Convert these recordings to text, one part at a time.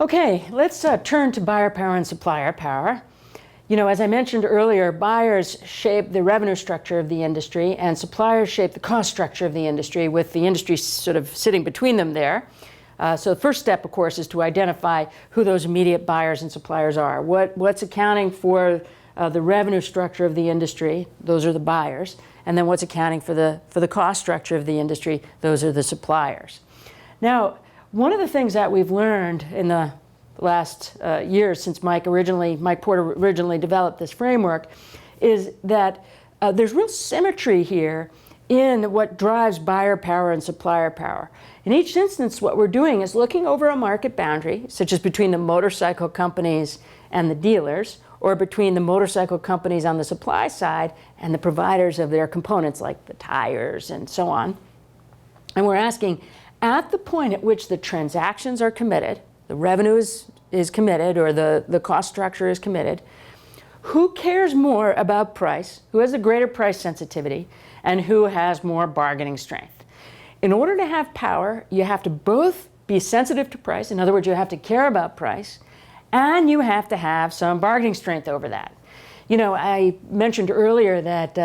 Okay, let's turn to buyer power and supplier power. You know, as I mentioned earlier, buyers shape the revenue structure of the industry and suppliers shape the cost structure of the industry, with the industry sort of sitting between them there. So the first step, of course, is to identify who those immediate buyers and suppliers are. What's accounting for the revenue structure of the industry? Those are the buyers. And then what's accounting for the cost structure of the industry? Those are the suppliers. Now, one of the things that we've learned in the last years since Mike Porter originally developed this framework is that there's real symmetry here in what drives buyer power and supplier power. In each instance, what we're doing is looking over a market boundary, such as between the motorcycle companies and the dealers, or between the motorcycle companies on the supply side and the providers of their components, like the tires and so on. And we're asking, at the point at which the transactions are committed, the revenue is committed, or the cost structure is committed, who cares more about price, who has a greater price sensitivity, and who has more bargaining strength? In order to have power, you have to both be sensitive to price, in other words, you have to care about price, and you have to have some bargaining strength over that. You know, I mentioned earlier that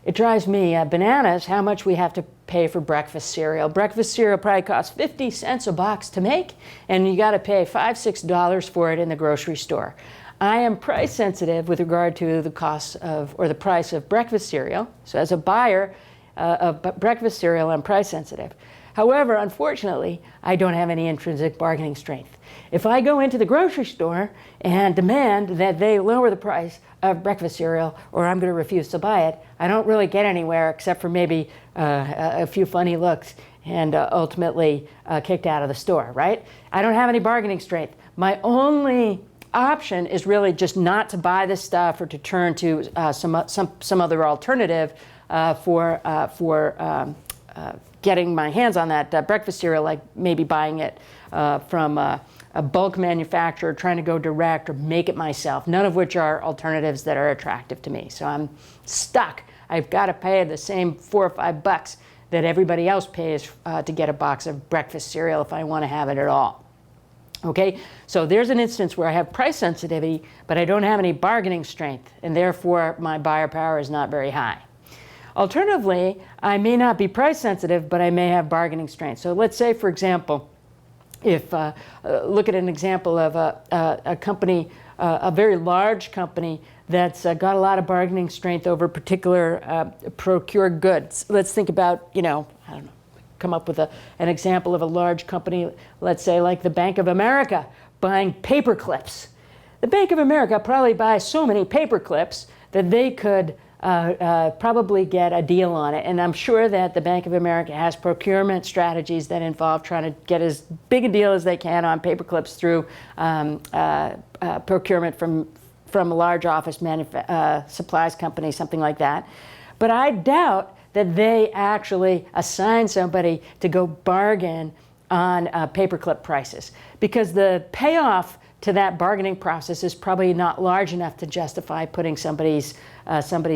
it drives me bananas how much we have to pay for breakfast cereal. Breakfast cereal probably costs 50 cents a box to make, and you got to pay $5-6 for it in the grocery store. I am price sensitive with regard to the cost of, or the price of breakfast cereal. So as a buyer of breakfast cereal, I'm price sensitive. However, unfortunately, I don't have any intrinsic bargaining strength. If I go into the grocery store and demand that they lower the price of breakfast cereal, or I'm going to refuse to buy it, I don't really get anywhere except for maybe a few funny looks and ultimately kicked out of the store, right? I don't have any bargaining strength. My only option is really just not to buy this stuff, or to turn to some other alternative for getting my hands on that breakfast cereal, like maybe buying it from a bulk manufacturer, trying to go direct, or make it myself, none of which are alternatives that are attractive to me. So I'm stuck. I've got to pay the same $4 or $5 that everybody else pays to get a box of breakfast cereal if I want to have it at all. Okay, so there's an instance where I have price sensitivity, but I don't have any bargaining strength, and therefore my buyer power is not very high. Alternatively, I may not be price sensitive, but I may have bargaining strength. So let's say, for example, if look at an example of a company, a very large company that's got a lot of bargaining strength over particular procured goods. Let's think about, you know, I don't know, come up with an example of a large company, let's say like the Bank of America, buying paper clips. The Bank of America probably buys so many paper clips that they could probably get a deal on it. And I'm sure that the Bank of America has procurement strategies that involve trying to get as big a deal as they can on paper clips through procurement from a large office supplies company, something like that. But I doubt that they actually assign somebody to go bargain on paperclip prices, because the payoff to that bargaining process is probably not large enough to justify putting somebody's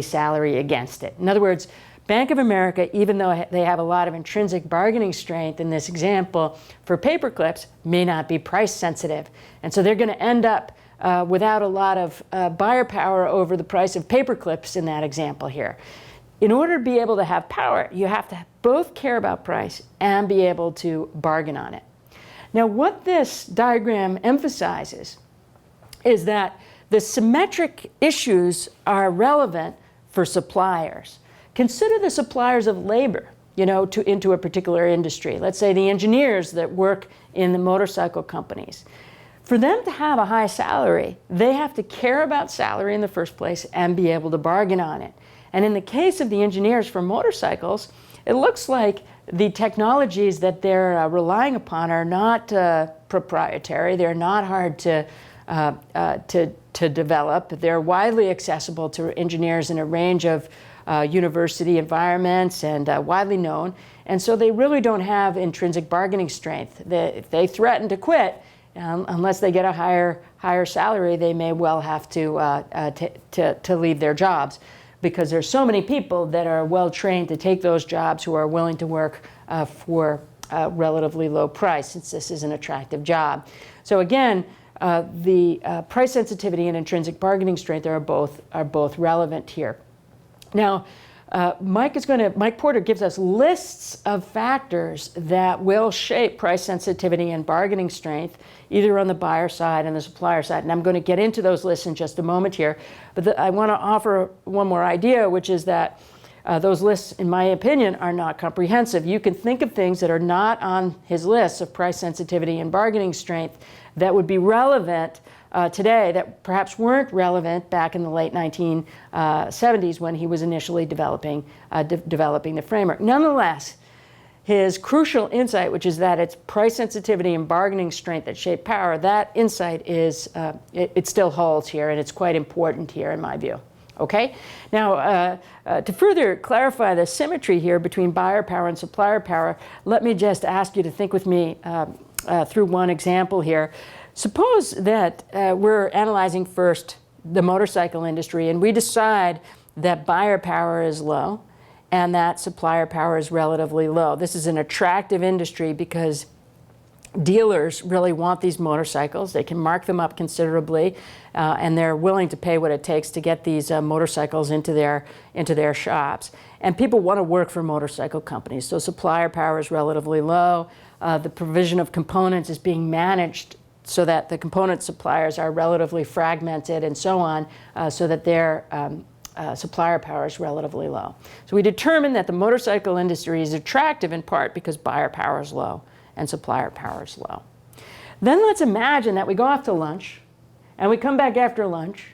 salary against it. In other words, Bank of America, even though they have a lot of intrinsic bargaining strength in this example for paperclips, may not be price sensitive. And so they're going to end up without a lot of buyer power over the price of paperclips in that example here. In order to be able to have power, you have to both care about price and be able to bargain on it. Now, what this diagram emphasizes is that the symmetric issues are relevant for suppliers. Consider the suppliers of labor, you know, into a particular industry. Let's say the engineers that work in the motorcycle companies. For them to have a high salary, they have to care about salary in the first place and be able to bargain on it. And in the case of the engineers for motorcycles, it looks like the technologies that they're relying upon are not proprietary. They're not hard to develop. They're widely accessible to engineers in a range of university environments and widely known. And so they really don't have intrinsic bargaining strength. If they threaten to quit, unless they get a higher salary, they may well have to leave their jobs, because there's so many people that are well trained to take those jobs who are willing to work for relatively low price, since this is an attractive job. So again, the price sensitivity and intrinsic bargaining strength are both relevant here. Now, Mike Porter gives us lists of factors that will shape price sensitivity and bargaining strength, either on the buyer side and the supplier side. And I'm going to get into those lists in just a moment here. But I want to offer one more idea, which is that those lists, in my opinion, are not comprehensive. You can think of things that are not on his list of price sensitivity and bargaining strength that would be relevant today that perhaps weren't relevant back in the late 1970s when he was initially developing the framework. Nonetheless, his crucial insight, which is that it's price sensitivity and bargaining strength that shape power, that insight is, it still holds here, and it's quite important here in my view. Okay? Now, to further clarify the symmetry here between buyer power and supplier power, let me just ask you to think with me through one example here. Suppose that we're analyzing first the motorcycle industry, and we decide that buyer power is low and that supplier power is relatively low. This is an attractive industry because dealers really want these motorcycles. They can mark them up considerably, and they're willing to pay what it takes to get these motorcycles into their shops. And people want to work for motorcycle companies, so supplier power is relatively low. The provision of components is being managed so that the component suppliers are relatively fragmented and so on, so that their supplier power is relatively low. So we determine that the motorcycle industry is attractive in part because buyer power is low and supplier power is low. Then let's imagine that we go off to lunch and we come back after lunch,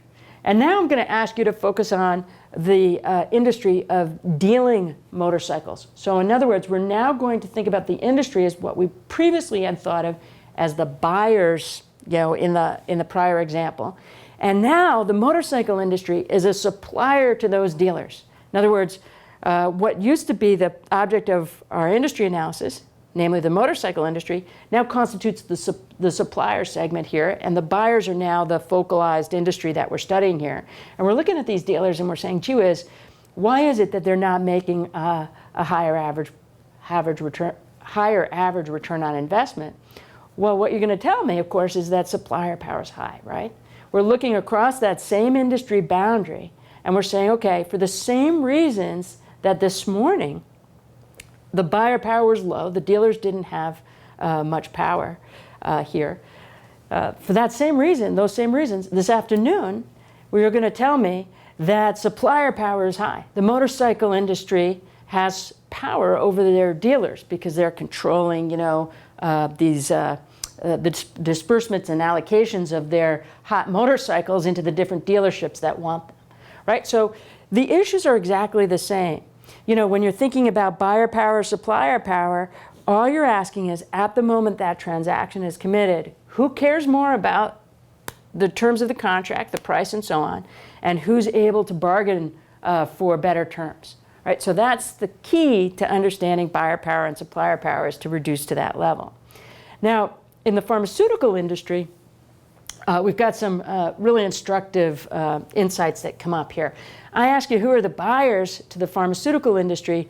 and now I'm going to ask you to focus on the industry of dealing motorcycles. So in other words, we're now going to think about the industry as what we previously had thought of as the buyers, in the prior example. And now the motorcycle industry is a supplier to those dealers. In other words, what used to be the object of our industry analysis, namely the motorcycle industry, now constitutes the supplier segment here, and the buyers are now the focalized industry that we're studying here. And we're looking at these dealers and we're saying, gee whiz, why is it that they're not making a higher average return on investment? Well, what you're going to tell me, of course, is that supplier power is high, right? We're looking across that same industry boundary, and we're saying, okay, for the same reasons that this morning the buyer power was low, the dealers didn't have much power here. For that same reason, those same reasons, this afternoon, you're going to tell me that supplier power is high. The motorcycle industry has power over their dealers because they're controlling, the disbursements and allocations of their hot motorcycles into the different dealerships that want them, right? So the issues are exactly the same. When you're thinking about buyer power, supplier power, all you're asking is, at the moment that transaction is committed, who cares more about the terms of the contract, the price and so on, and who's able to bargain for better terms, right? So that's the key to understanding buyer power and supplier power, is to reduce to that level. Now, in the pharmaceutical industry, we've got some really instructive insights that come up here. I ask you, who are the buyers to the pharmaceutical industry?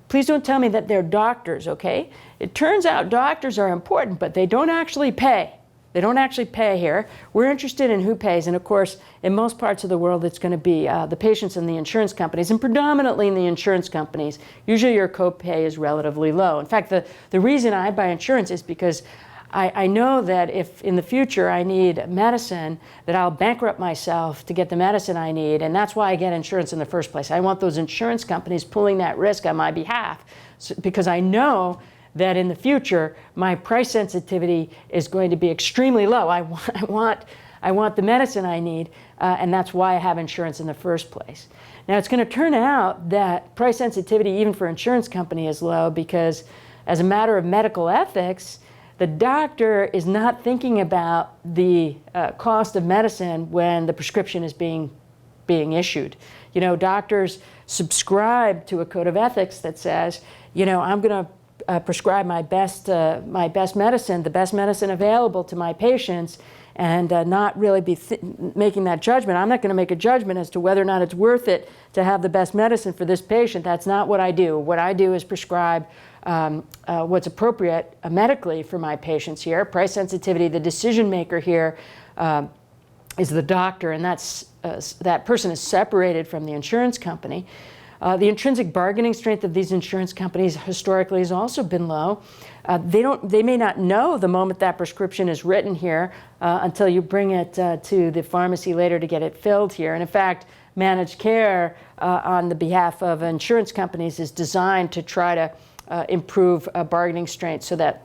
Please don't tell me that they're doctors, okay? It turns out doctors are important, but they don't actually pay. They don't actually pay here. We're interested in who pays, and of course, in most parts of the world, it's going to be the patients and the insurance companies, and predominantly in the insurance companies. Usually your copay is relatively low. In fact, the reason I buy insurance is because I know that if in the future I need medicine, that I'll bankrupt myself to get the medicine I need, and that's why I get insurance in the first place. I want those insurance companies pulling that risk on my behalf, because I know that in the future my price sensitivity is going to be extremely low. I want the medicine I need, and that's why I have insurance in the first place. Now, it's going to turn out that price sensitivity, even for insurance company, is low because, as a matter of medical ethics, the doctor is not thinking about the cost of medicine when the prescription is being issued. Doctors subscribe to a code of ethics that says, I'm going to prescribe my best medicine, the best medicine available to my patients, and not really be making that judgment. I'm not going to make a judgment as to whether or not it's worth it to have the best medicine for this patient. That's not what I do. What I do is prescribe what's appropriate medically for my patients here. Price sensitivity, the decision maker here is the doctor, and that person is separated from the insurance company. The intrinsic bargaining strength of these insurance companies historically has also been low. They may not know the moment that prescription is written here until you bring it to the pharmacy later to get it filled here. And in fact, managed care on the behalf of insurance companies is designed to try to improve bargaining strength so that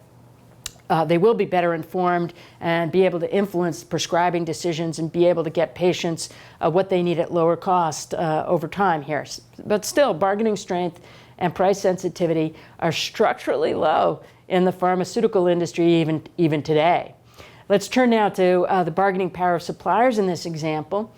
they will be better informed and be able to influence prescribing decisions and be able to get patients what they need at lower cost over time here. But still, bargaining strength and price sensitivity are structurally low in the pharmaceutical industry even today. Let's turn now to the bargaining power of suppliers in this example.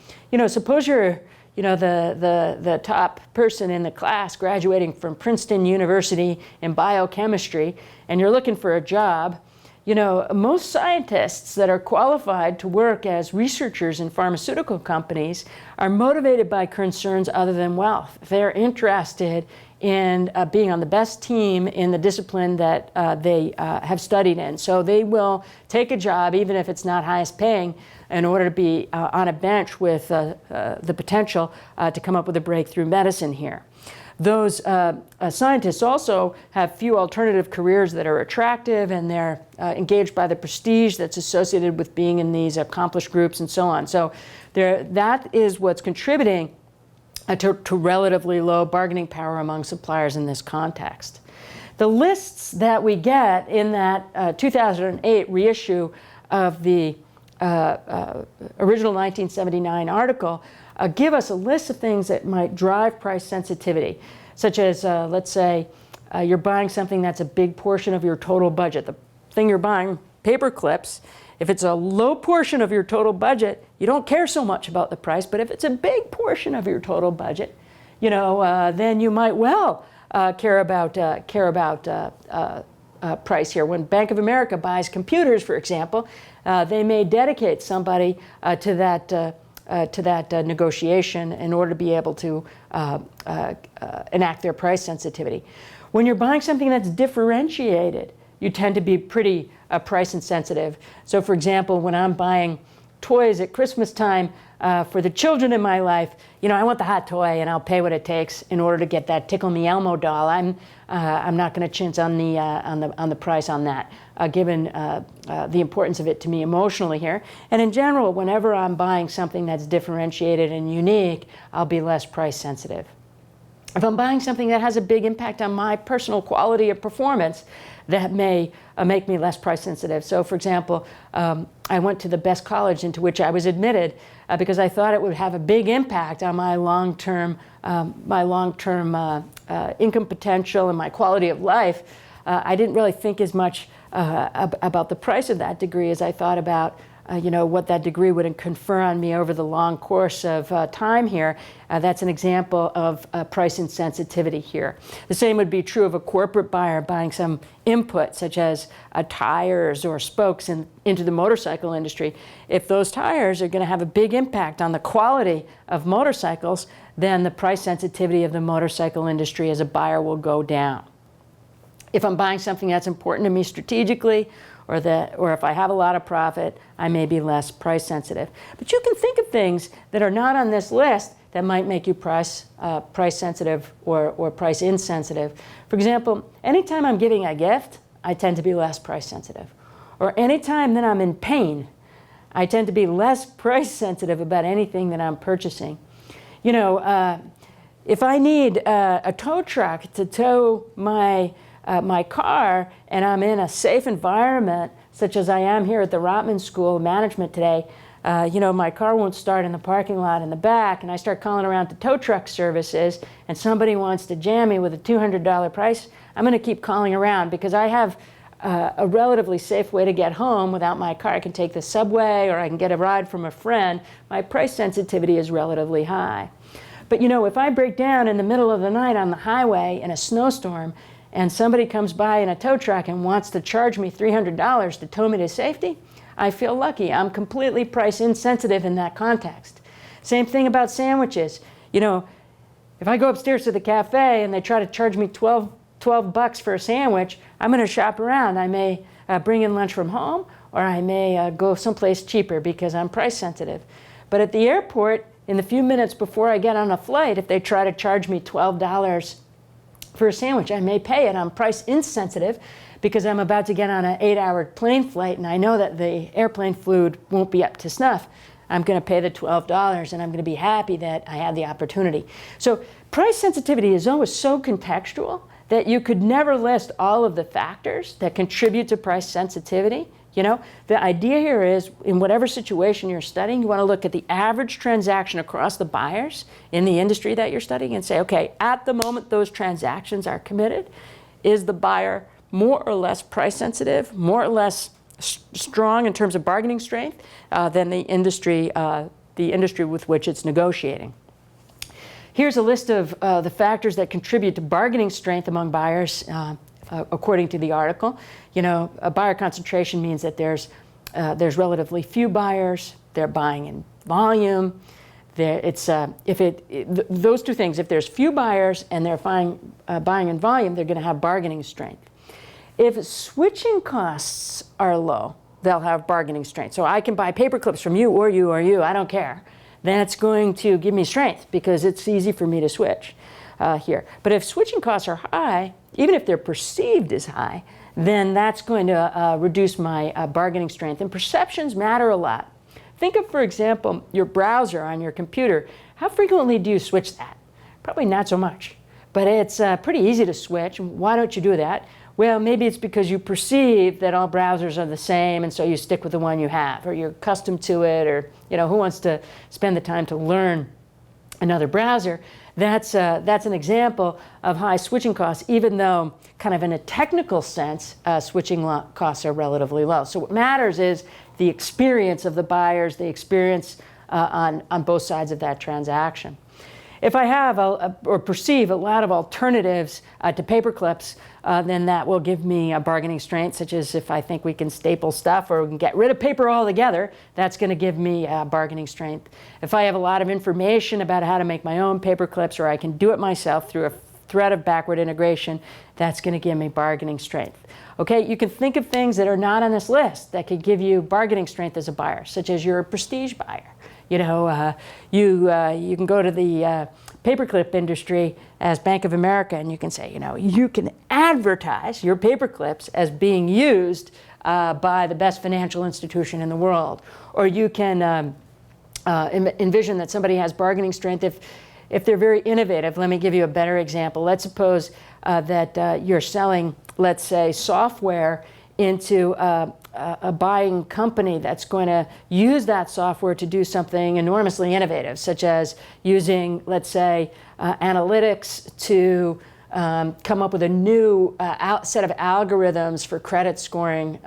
Suppose you're the top person in the class graduating from Princeton University in biochemistry, and you're looking for a job. Most scientists that are qualified to work as researchers in pharmaceutical companies are motivated by concerns other than wealth. They're interested in being on the best team in the discipline that they have studied in. So they will take a job, even if it's not highest paying, in order to be on a bench with the potential to come up with a breakthrough medicine here. Those scientists also have few alternative careers that are attractive, and they're engaged by the prestige that's associated with being in these accomplished groups and so on. So that is what's contributing to relatively low bargaining power among suppliers in this context. The lists that we get in that 2008 reissue of the original 1979 article give us a list of things that might drive price sensitivity, such as, let's say, you're buying something that's a big portion of your total budget. The thing you're buying, paper clips, if it's a low portion of your total budget, you don't care so much about the price, but if it's a big portion of your total budget, then you might well care about price here. When Bank of America buys computers, for example, they may dedicate somebody to that negotiation in order to be able to enact their price sensitivity. When you're buying something that's differentiated, you tend to be pretty price insensitive. So for example, when I'm buying toys at Christmas time for the children in my life, I want the hot toy and I'll pay what it takes in order to get that Tickle Me Elmo doll. I'm not going to chintz on the price on that, given the importance of it to me emotionally here. And in general, whenever I'm buying something that's differentiated and unique, I'll be less price sensitive. If I'm buying something that has a big impact on my personal quality of performance, that may make me less price sensitive. So for example, I went to the best college into which I was admitted because I thought it would have a big impact on my long-term income potential and my quality of life. I didn't really think as much about the price of that degree as I thought about what that degree would confer on me over the long course of time here. That's an example of price insensitivity here. The same would be true of a corporate buyer buying some input, such as tires or spokes into the motorcycle industry. If those tires are going to have a big impact on the quality of motorcycles, then the price sensitivity of the motorcycle industry as a buyer will go down. If I'm buying something that's important to me strategically, or if I have a lot of profit, I may be less price sensitive. But you can think of things that are not on this list that might make you price sensitive or price insensitive. For example, anytime I'm giving a gift, I tend to be less price sensitive. Or anytime that I'm in pain, I tend to be less price sensitive about anything that I'm purchasing. If I need a tow truck to tow my car, and I'm in a safe environment, such as I am here at the Rotman School of Management today, my car won't start in the parking lot in the back, and I start calling around to tow truck services, and somebody wants to jam me with a $200 price, I'm going to keep calling around because I have a relatively safe way to get home without my car. I can take the subway, or I can get a ride from a friend. My price sensitivity is relatively high. But if I break down in the middle of the night on the highway in a snowstorm, and somebody comes by in a tow truck and wants to charge me $300 to tow me to safety, I feel lucky. I'm completely price insensitive in that context. Same thing about sandwiches. You know, if I go upstairs to the cafe and they try to charge me 12 bucks for a sandwich, I'm going to shop around. I may bring in lunch from home, or I may go someplace cheaper because I'm price sensitive. But at the airport, in the few minutes before I get on a flight, if they try to charge me $12 for a sandwich, I may pay it. I'm price insensitive because I'm about to get on an 8-hour plane flight and I know that the airplane food won't be up to snuff. I'm going to pay the $12 and I'm going to be happy that I had the opportunity. So price sensitivity is always so contextual that you could never list all of the factors that contribute to price sensitivity. You know, the idea here is, in whatever situation you're studying, you want to look at the average transaction across the buyers in the industry that you're studying and say, okay, at the moment those transactions are committed, is the buyer more or less price sensitive, more or less strong in terms of bargaining strength than the industry with which it's negotiating. Here's a list of the factors that contribute to bargaining strength among buyers according to the article. You know, a buyer concentration means that there's relatively few buyers, they're buying in volume. Those two things, if there's few buyers and they're buying in volume, they're going to have bargaining strength. If switching costs are low, they'll have bargaining strength. So I can buy paper clips from you or you or you, I don't care. That's going to give me strength because it's easy for me to switch here. But if switching costs are high, even if they're perceived as high, then that's going to reduce my bargaining strength. And perceptions matter a lot. Think of, for example, your browser on your computer. How frequently do you switch that? Probably not so much. But it's pretty easy to switch. Why don't you do that? Well, maybe it's because you perceive that all browsers are the same, and so you stick with the one you have, or you're accustomed to it, or who wants to spend the time to learn another browser? That's an example of high switching costs, even though kind of in a technical sense, switching costs are relatively low. So what matters is the experience of the buyers, the experience on both sides of that transaction. If I have or perceive a lot of alternatives to paper clips, then that will give me a bargaining strength, such as if I think we can staple stuff or we can get rid of paper altogether, that's going to give me bargaining strength. If I have a lot of information about how to make my own paper clips, or I can do it myself through a thread of backward integration, that's going to give me bargaining strength. Okay, you can think of things that are not on this list that could give you bargaining strength as a buyer, such as you're a prestige buyer. You can go to the paperclip industry as Bank of America, and you can say, you can advertise your paper clips as being used by the best financial institution in the world. Or you can envision that somebody has bargaining strength if they're very innovative. Let me give you a better example. Let's suppose that you're selling, let's say, software into a buying company that's going to use that software to do something enormously innovative, such as using, let's say, analytics to come up with a new set of algorithms for credit scoring,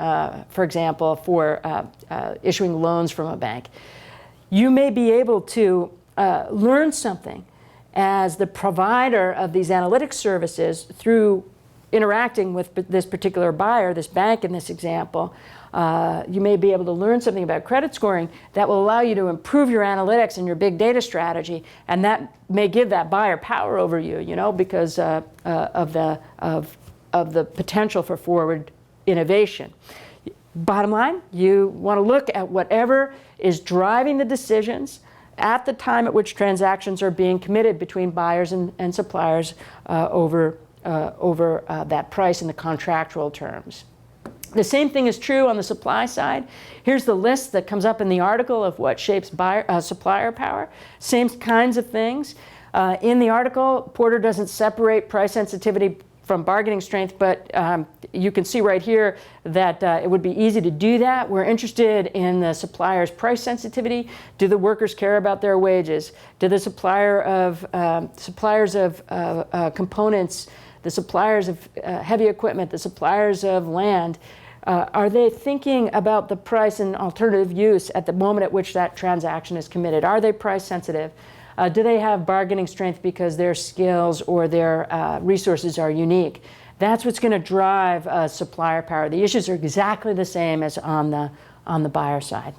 for example, for issuing loans from a bank. You may be able to learn something as the provider of these analytics services through interacting with this particular buyer, this bank in this example. You may be able to learn something about credit scoring that will allow you to improve your analytics and your big data strategy, and that may give that buyer power over you, because of the potential for forward innovation. Bottom line, you want to look at whatever is driving the decisions at the time at which transactions are being committed between buyers and suppliers over that price in the contractual terms. The same thing is true on the supply side. Here's the list that comes up in the article of what shapes supplier power. Same kinds of things. In the article, Porter doesn't separate price sensitivity from bargaining strength, but you can see right here that it would be easy to do that. We're interested in the supplier's price sensitivity. Do the workers care about their wages? Do the suppliers of components, the suppliers of heavy equipment, the suppliers of land, are they thinking about the price and alternative use at the moment at which that transaction is committed? Are they price sensitive? Do they have bargaining strength because their skills or their resources are unique? That's what's going to drive supplier power. The issues are exactly the same as on on the buyer side.